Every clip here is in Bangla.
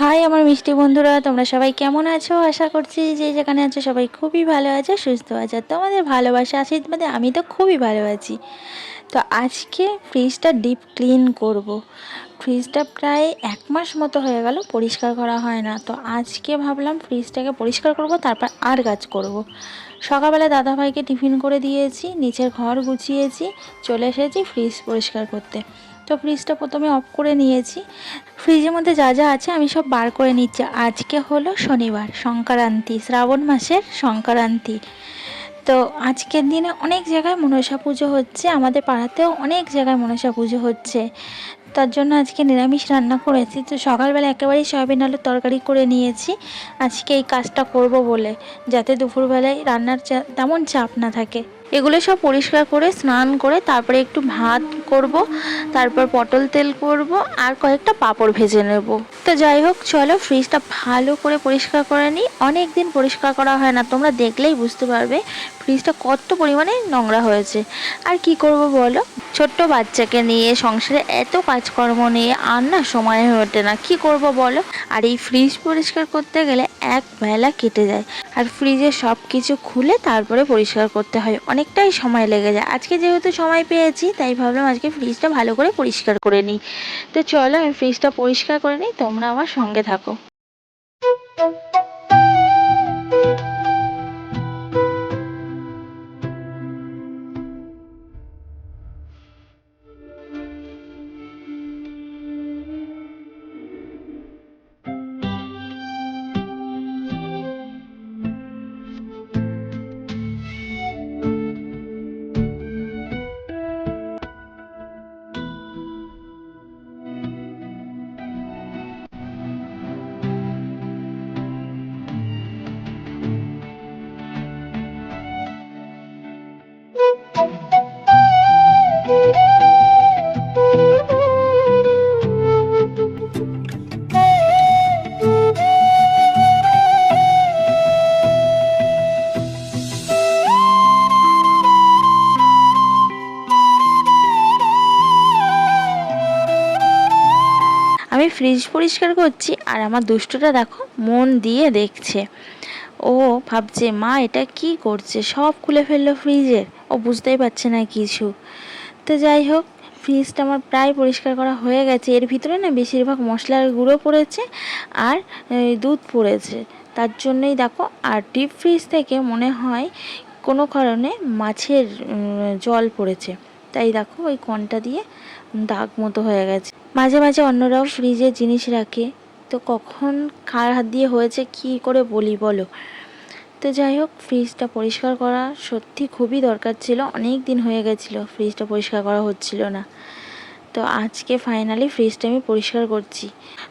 হাই আমার মিষ্টি বন্ধুরা, তোমরা সবাই কেমন আছো? আশা করছি যে যেখানে আছো সবাই খুবই ভালো আছে, সুস্থ আছে। তোমাদের ভালোবাসা আশীর্বাদে আমি তো খুবই ভালো আছি। তো আজকে ফ্রিজটা ডিপ ক্লিন করব। ফ্রিজটা প্রায় 1 মাস মতো হয়ে গেল পরিষ্কার করা হয় না। তো আজকে ভাবলাম ফ্রিজটাকে পরিষ্কার করব, তারপর আর কাজ করব। সকালবেলা দাদাভাইকে টিফিন করে দিয়েছি, নিচের ঘর গুছিয়েছি, চলে এসেছি ফ্রিজ পরিষ্কার করতে। তো ফ্রিজটা প্রথমে অফ করে নিয়েছি। ফ্রিজের মধ্যে যা যা আছে আমি সব বার করে নিচ্ছি। আজকে হলো শনিবার, সংক্রান্তি, শ্রাবণ মাসের সংক্রান্তি। তো আজকের দিনে অনেক জায়গায় মনসা পুজো হচ্ছে, আমাদের পাড়াতেও অনেক জায়গায় মনসা পুজো হচ্ছে। তার জন্য আজকে নিরামিষ রান্না করেছি। তো সকালবেলা একেবারেই সয়াবিন আলুর তরকারি করে নিয়েছি আজকে এই কাজটা করব বলে, যাতে দুপুরবেলায় রান্নার তেমন চাপ না থাকে। এগুলো সব পরিষ্কার করে স্নান করে তারপরে একটু ভাত করব, তারপর পটল তেল করব, আর কয়েকটা পাঁপড় ভেজে নেব। তো যাই হোক, চলো ফ্রিজটা ভালো করে পরিষ্কার করে নিই। অনেক দিন পরিষ্কার করা হয় না, তোমরা দেখলেই বুঝতে পারবে ফ্রিজটা কত পরিমাণে নোংরা হয়েছে। আর কি করব বলো, ছোট্ট বাচ্চাকে নিয়ে সংসারে এত কাজকর্ম নিয়ে আর না সময় হয়ে ওঠে না, কি করব বলো। আর এই ফ্রিজ পরিষ্কার করতে গেলে এক বেলা কেটে যায়, আর ফ্রিজে সব কিছু খুলে তারপরে পরিষ্কার করতে হয়, অনেকটাই সময় লেগে যায়। আজকে যেহেতু সময় পেয়েছি তাই ভাবলাম আজকে ফ্রিজটা ভালো করে পরিষ্কার করে নিই। তো চলো আমি ফ্রিজটা পরিষ্কার করে নিই, তোমরা আমার সঙ্গে থাকো। আমি ফ্রিজ পরিষ্কার করছি আর আমার দুষ্টুটা দেখো মন দিয়ে দেখছে। ও ভাবছে মা এটা কি করছে, সব খুলে ফেললো ফ্রিজের, ও বুঝতেই পারছে না কিছু। তো যাই হোক, ফ্রিজটা আমার প্রায় পরিষ্কার করা হয়ে গেছে। এর ভিতরে না বেশিরভাগ মশলার গুঁড়ো পড়েছে আর দুধ পড়েছে, তার জন্যই দেখো। আর ডিপ ফ্রিজ থেকে মনে হয় কোনো কারণে মাছের জল পড়েছে, তাই দেখো ওই কণটা দিয়ে দাগ মতো হয়ে গেছে। মাঝে মাঝে অন্যরাও ফ্রিজে জিনিস রাখে, তো কখন কার হাত দিয়ে হয়েছে কি করে বলি বলো। তো যাই হোক, ফ্রিজটা পরিষ্কার করা সত্যি খুবই দরকার ছিল, অনেক দিন হয়ে গেছিলো ফ্রিজটা পরিষ্কার করা হচ্ছিল না। তো আজকে ফাইনালি ফ্রিজটা আমি পরিষ্কার করছি।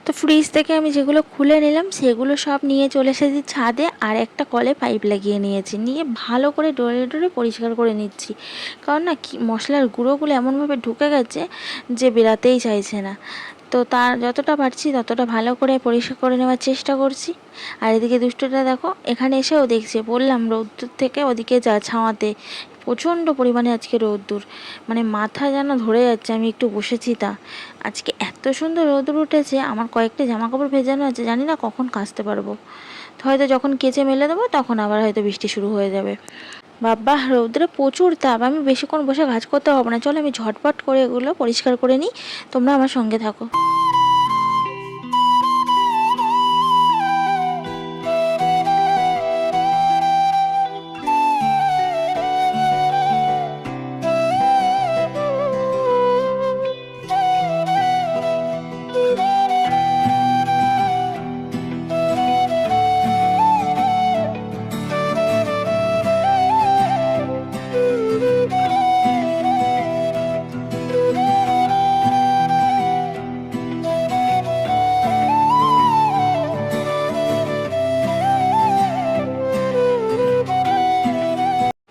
তো ফ্রিজ থেকে আমি যেগুলো খুলে নিলাম সেগুলো সব নিয়ে চলে এসেছি ছাদে, আর একটা কলে পাইপ লাগিয়ে নিয়েছি, নিয়ে ভালো করে ডলে ডলে পরিষ্কার করে নিচ্ছি। কারণ না কি মশলার গুঁড়োগুলো এমনভাবে ঢুকে গেছে যে বেরাতেই চাইছে না। তো তার যতটা পারছি ততটা ভালো করে পরিষ্কার করে নেওয়ার চেষ্টা করছি। আর এদিকে দুষ্টটা দেখো এখানে এসেও দেখছে, বললাম রোদ্দুর থেকে ওদিকে যা ছাওয়াতে, প্রচণ্ড পরিমাণে আজকে রোদ্দুর, মানে মাথা যেন ধরে যাচ্ছে। আমি একটু বসেছি তা আজকে এত সুন্দর রোদ্দুর উঠেছে, আমার কয়েকটা জামা কাপড় ভেজানো আছে, জানি না কখন কাচতে পারবো। তো হয়তো যখন কেচে মেলে দেবো তখন আবার হয়তো বৃষ্টি শুরু হয়ে যাবে। বাবা রৌদ্রে প্রচুর তাপ, আমি বেশিক্ষণ বসে কাজ করতে পারবো না। চলো আমি ঝটপট করে এগুলো পরিষ্কার করে নিই, তোমরা আমার সঙ্গে থাকো।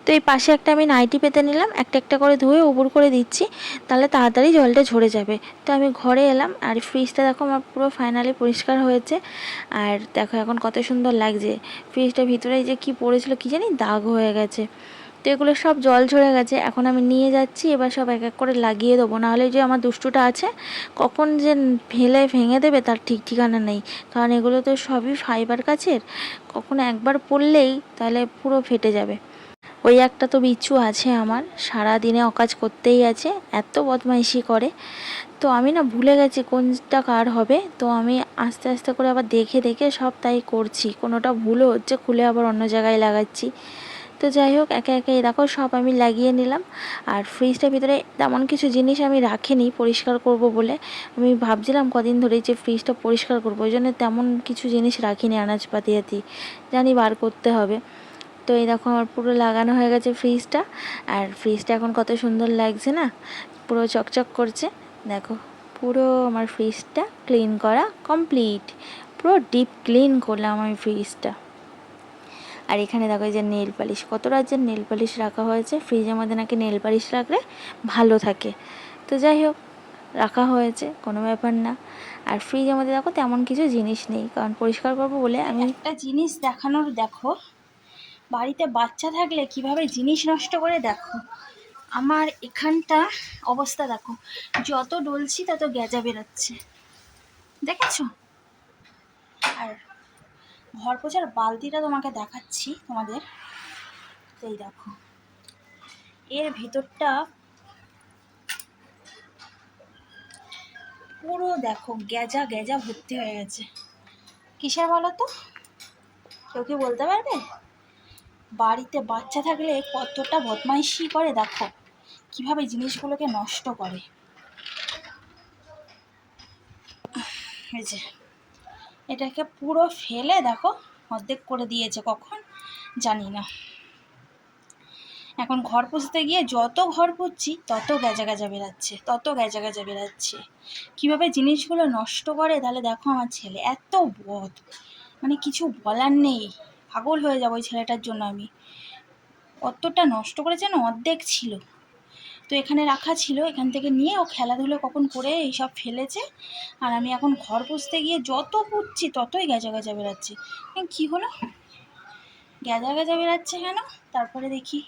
তো এই পাশে একটা আমি নাইটি পেতে নিলাম, একটা একটা করে ধুয়ে উপর করে দিচ্ছি, তাহলে তাড়াতাড়ি জলটা ঝরে যাবে। তো আমি ঘরে এলাম, আর ফ্রিজটা দেখো আমার পুরো ফাইনালি পরিষ্কার হয়েছে। আর দেখো এখন কত সুন্দর লাগছে। ফ্রিজটার ভিতরে যে কি পড়েছিল কি জানি দাগ হয়ে গেছে। তো এগুলো সব জল ঝরে গেছে, এখন আমি নিয়ে যাচ্ছি, এবার সব এক এক করে লাগিয়ে দেবো, নাহলে যে আমার দুষ্টুটা আছে কখন যে ফেলে ভেঙে দেবে তার ঠিক ঠিকানা নেই। কারণ এগুলো তো সবই ফাইবার কাচের, কখনো একবার পড়লেই তাহলে পুরো ফেটে যাবে। ওই একটা তো বিচ্ছু আছে আমার, সারা দিনে অকাজ করতেই আছে, এত বদমাইশি করে। তো আমি না ভুলে গেছি কোনটা কার হবে, তো আমি আস্তে আস্তে করে আবার দেখে দেখে সব তাই করছি, কোনোটা ভুলও হচ্ছে, খুলে আবার অন্য জায়গায় লাগাচ্ছি। তো যাই হোক, একে একে দেখো সব আমি লাগিয়ে নিলাম। আর ফ্রিজটার ভিতরে তেমন কিছু জিনিস আমি রাখিনি পরিষ্কার করব বলে, আমি ভাবছিলাম কদিন ধরেই যে ফ্রিজটা পরিষ্কার করবো, ওই জন্য তেমন কিছু জিনিস রাখিনি, আনাজপাতি আতি জানি বার করতে হবে। তো এই দেখো আমার পুরো লাগানো হয়ে গেছে ফ্রিজটা, আর ফ্রিজটা এখন কত সুন্দর লাগছে না, পুরো চকচক করছে। দেখো পুরো আমার ফ্রিজটা ক্লিন করা কমপ্লিট, পুরো ডিপ ক্লিন করলাম আমি ফ্রিজটা। আর এখানে দেখো এই যে নেল পালিশ, কত রাজ্যের নেল পালিশ রাখা হয়েছে, ফ্রিজের মধ্যে নাকি নেল পালিশ রাখলে ভালো থাকে। তো যাই হোক, রাখা হয়েছে, কোনো ব্যাপার না। আর ফ্রিজের মধ্যে দেখো তেমন কিছু জিনিস নেই, কারণ পরিষ্কার করবো বলে আমি একটা জিনিস দেখানোর, দেখো বাড়িতে বাচ্চা থাকলে কিভাবে জিনিস নষ্ট করে। দেখো আমার এখানটা অবস্থা, দেখো যত ডলছি তত গেজা বেরোচ্ছে, দেখেছো? আর ঘর পোছার বালতিটা তোমাকে দেখাচ্ছি তোমাদের, এই দেখো এর ভিতরটা পুরো দেখো গেজা গেজা ভর্তি হয়ে গেছে। কিসের বলো তো, কেউ কি বলতে পারবে? বাড়িতে বাচ্চা থাকলে কতটা বদমাইশি করে, দেখো কিভাবে জিনিসগুলোকে নষ্ট করে। এই যে এটাকে পুরো ফেলে দেখো অর্ধেক করে দিয়েছে, কখন জানি না। এখন ঘর পুছতে গিয়ে যত ঘর পুছছি তত গেজা গেজা বেরাচ্ছে, তত গেজা গেজা বেরাচ্ছে। কীভাবে জিনিসগুলো নষ্ট করে, তাহলে দেখো আমার ছেলে এত বদ, মানে কিছু বলার নেই, পাগল হয়ে যাবো ওই ছেলেটার জন্য আমি। কতটা নষ্ট করেছে না, অর্ধেক ছিল তো এখানে রাখা ছিল, এখান থেকে নিয়ে ও খেলাধুলো কখন করে এইসব ফেলেছে। আর আমি এখন ঘর পুছতে গিয়ে যত পুছছি ততই গেজা গেজা বেরাচ্ছে। কী হলো, গেজা গেজা বেরাচ্ছে কেন? তারপরে দেখি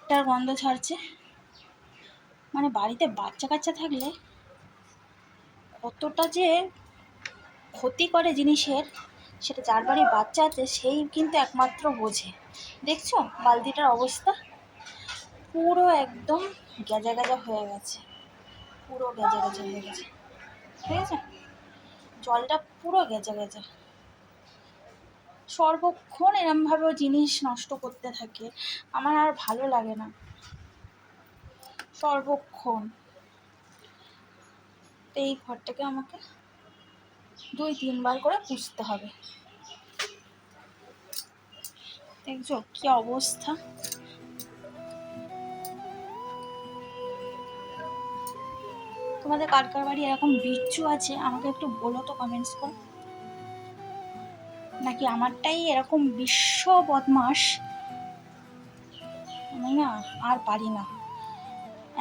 তার গন্ধ ছাড়ছে। মানে বাড়িতে বাচ্চা কাচ্চা থাকলে কতটা যে ক্ষতি করে জিনিসের, সেটা যার বাড়ির বাচ্চা আছে সেই কিন্তু একমাত্র বোঝে। দেখছো বালতিটার অবস্থা, পুরো একদম গেজা গেজা হয়ে গেছে, পুরো গেজা গেজা হয়ে গেছে, ঠিক আছে? জলটা পুরো গেজা গেজা। সর্বক্ষণ এরমভাবে জিনিস নষ্ট করতে থাকে, আমার আর ভালো লাগে না সর্বক্ষণ। এই ঘরটাকে আমাকে 2-3 বার করে পুছতে হবে। দেখছো কি অবস্থা। তোমাদের কার কার বাড়ি এরকম বিচ্ছু আছে আমাকে একটু বলো তো কমেন্টস করে, নাকি আমারটাই এরকম বিশ্ব বদমাস। আমি না আর পারি না,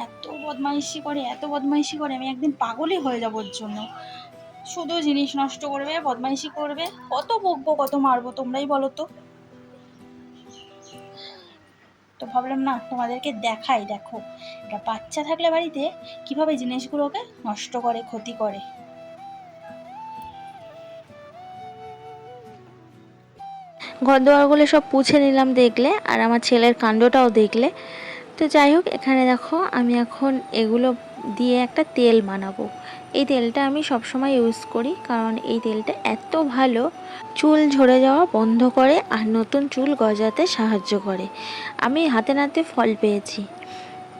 এত বদমাইশি করে, এত বদমাইশি করে, আমি একদিন পাগলই হয়ে যাবো ওর জন্য। শুধু জিনিস নষ্ট করবে, বদমাইশি করবে, কত বকবো কত মারবো তোমরাই বলো তো। তো ভাবলাম না তোমাদেরকে দেখাই, দেখো একটা বাচ্চা থাকলে বাড়িতে কিভাবে জিনিসগুলোকে নষ্ট করে, ক্ষতি করে। ঘর দোয়ারগুলো সব পুছে নিলাম দেখলে, আর আমার ছেলের কাণ্ডটাও দেখলে। তো যাই হোক, এখানে দেখো আমি এখন এগুলো দিয়ে একটা তেল বানাবো। এই তেলটা আমি সবসময় ইউজ করি, কারণ এই তেলটা এত ভালো, চুল ঝরে যাওয়া বন্ধ করে আর নতুন চুল গজাতে সাহায্য করে। আমি হাতে নাতে ফল পেয়েছি,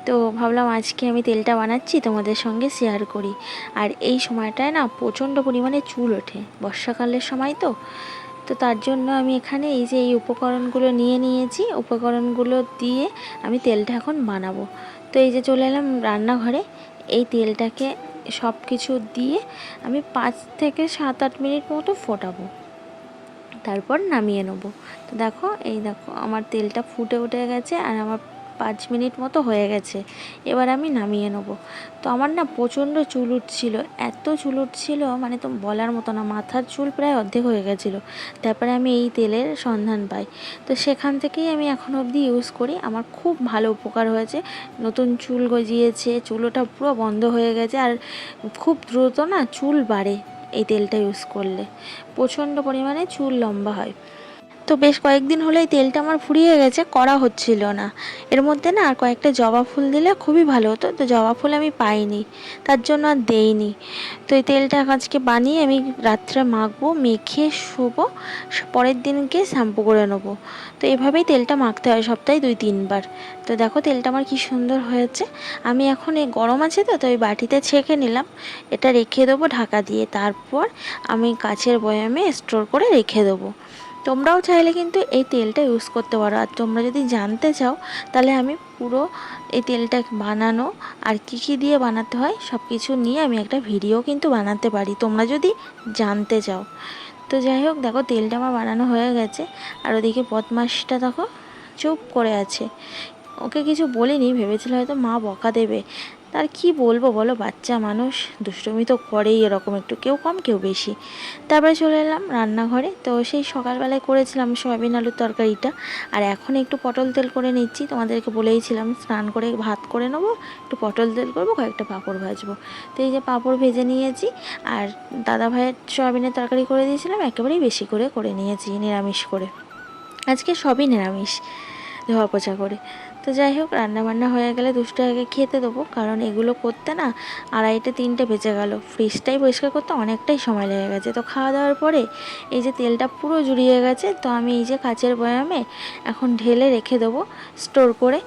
তো ভাবলাম আজকে আমি তেলটা বানাচ্ছি তোমাদের সঙ্গে শেয়ার করি। আর এই সময়টায় না প্রচণ্ড পরিমাণে চুল ওঠে, বর্ষাকালের সময় তো। তো তার জন্য আমি এখানে এই যে এই উপকরণগুলো নিয়ে নিয়েছি, উপকরণগুলো দিয়ে আমি তেলটা এখন বানাবো। তো এই যে চলে এলাম রান্নাঘরে, এই তেলটাকে সব কিছু দিয়ে আমি 5 থেকে 7-8 মিনিট মতো ফোটাবো, তারপর নামিয়ে নেবো। তো দেখো এই দেখো আমার তেলটা ফুটে উঠে গেছে, আর আমার 5 মিনিট মতো হয়ে গেছে। এবার আমি নামিয়ে নেব। তো আমার না প্রচণ্ড চুল উঠছিল, এত চুল উঠছিল মানে তো বলার মতো না, মাথার চুল প্রায় অর্ধেক হয়ে গেছিলো। তারপরে আমি এই তেলের সন্ধান পাই, তো সেখান থেকেই আমি এখন অবধি ইউজ করি। আমার খুব ভালো উপকার হয়েছে, নতুন চুল গজিয়েছে, চুলোটা পুরো বন্ধ হয়ে গেছে, আর খুব দ্রুত না চুল বাড়ে এই তেলটা ইউজ করলে, প্রচণ্ড পরিমাণে চুল লম্বা হয়। তো বেশ কয়েকদিন হলো এই তেলটা আমার ফুরিয়ে গেছে, করা হচ্ছিল না। এর মধ্যে না আর কয়েকটা জবা ফুল দিলে খুবই ভালো হতো, তো জবা ফুল আমি পাইনি, তার জন্য আর দেইনি। তো এই তেলটা আজকে বানিয়ে আমি রাত্রে মাখবো, মেখে শুবো, পরের দিনকে শ্যাম্পু করে নেবো। তো এভাবেই তেলটা মাখতে হয় সপ্তাহে 2-3 বার। তো দেখো তেলটা আমার কি সুন্দর হয়েছে। আমি এখন এই গরম আছে তো এই বাটিতে ছেঁকে নিলাম, এটা রেখে দেবো ঢাকা দিয়ে, তারপর আমি কাচের বয়ামে স্টোর করে রেখে দেবো। তোমরাও চাইলে কিন্তু এই তেলটা ইউজ করতে পারো। আর তোমরা যদি জানতে চাও তাহলে আমি পুরো এই তেলটা বানানো আর কী কী দিয়ে বানাতে হয় সব কিছু নিয়ে আমি একটা ভিডিও কিন্তু বানাতে পারি, তোমরা যদি জানতে চাও। তো যাই হোক, দেখো তেলটা আমার বানানো হয়ে গেছে। আর ওদিকে বদমাসটা দেখো চুপ করে আছে, ওকে কিছু বলিনি, ভেবেছিল হয়তো মা বকা দেবে। তার কি বলবো বলো, বাচ্চা মানুষ দুষ্টুমি তো করেই এরকম, একটু কেউ কম কেউ বেশি। তারপরে চলে এলাম রান্নাঘরে। তো সেই সকালবেলায় করেছিলাম সয়াবিন আলুর তরকারিটা, আর এখন একটু পটল তেল করে নিচ্ছি। তোমাদেরকে বলেইছিলাম স্নান করে ভাত করে নেবো, একটু পটল তেল করবো, কয়েকটা পাঁপড় ভাজবো। তো এই যে পাঁপড় ভেজে নিয়েছি, আর দাদা ভাইয়ের সয়াবিনের তরকারি করে দিয়েছিলাম, একেবারেই বেশি করে করে নিয়েছি নিরামিষ করে। আজকে সবই নিরামিষ, ধোয়া পোছা করে। তো যাই হোক, রান্নাবান্না হয়ে গেলে দুষ্টু আগে খেতে দেবো, কারণ এগুলো করতে না 2:30-3টে বেজে গেল। ফ্রিজটাই পরিষ্কার করতে অনেকটাই সময় লেগে গেছে। তো খাওয়া দাওয়ার পরে এই যে তেলটা পুরো জুড়িয়ে গেছে, তো আমি এই যে কাচের বয়ামে এখন ঢেলে রেখে দেবো স্টোর করে।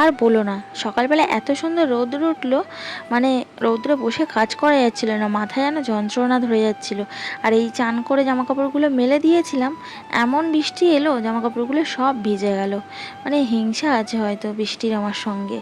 আর বলো না, সকালবেলা এত সুন্দর রৌদ্র উঠলো, মানে রৌদ্রে বসে কাজ করা যাচ্ছিল না, মাথায় যেন যন্ত্রণা ধরে যাচ্ছিল। আর এই চান করে জামাকাপড়গুলো মেলে দিয়েছিলাম, এমন বৃষ্টি এলো জামাকাপড়গুলো সব ভিজে গেল। মানে হিংসা আছে হয়তো বৃষ্টির আমার সঙ্গে।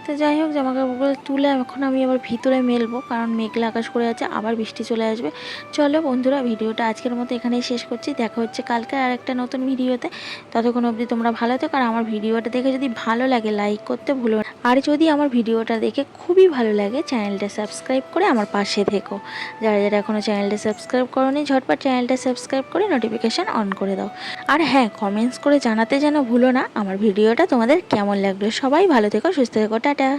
তো যাই হোক, জামাকাপড়গুলো তুলে এখন আমি আবার ভিতরে মেলবো, কারণ মেঘলা আকাশ করে আছে, আবার বৃষ্টি চলে আসবে। চলো বন্ধুরা, ভিডিওটা আজকের মতো এখানেই শেষ করছি। দেখা হচ্ছে কালকে আর একটা নতুন ভিডিওতে। ততক্ষণ অবধি তোমরা ভালো থেকো, আর আমার ভিডিওটা দেখে যদি ভালো লাগে লাইক করতে ভুলো না। আর যদি আমার ভিডিওটা দেখে খুবই ভালো লাগে, চ্যানেলটা সাবস্ক্রাইব করে আমার পাশে থেকো। যারা যারা এখনও চ্যানেলটা সাবস্ক্রাইব করোনি, ঝটপট চ্যানেলটা সাবস্ক্রাইব করে নোটিফিকেশান অন করে দাও। আর হ্যাঁ, কমেন্টস করে জানাতে যেন ভুলো না আমার ভিডিওটা তোমাদের কেমন লাগলো। সবাই ভালো থেকো, সুস্থ থেকো, টাটা।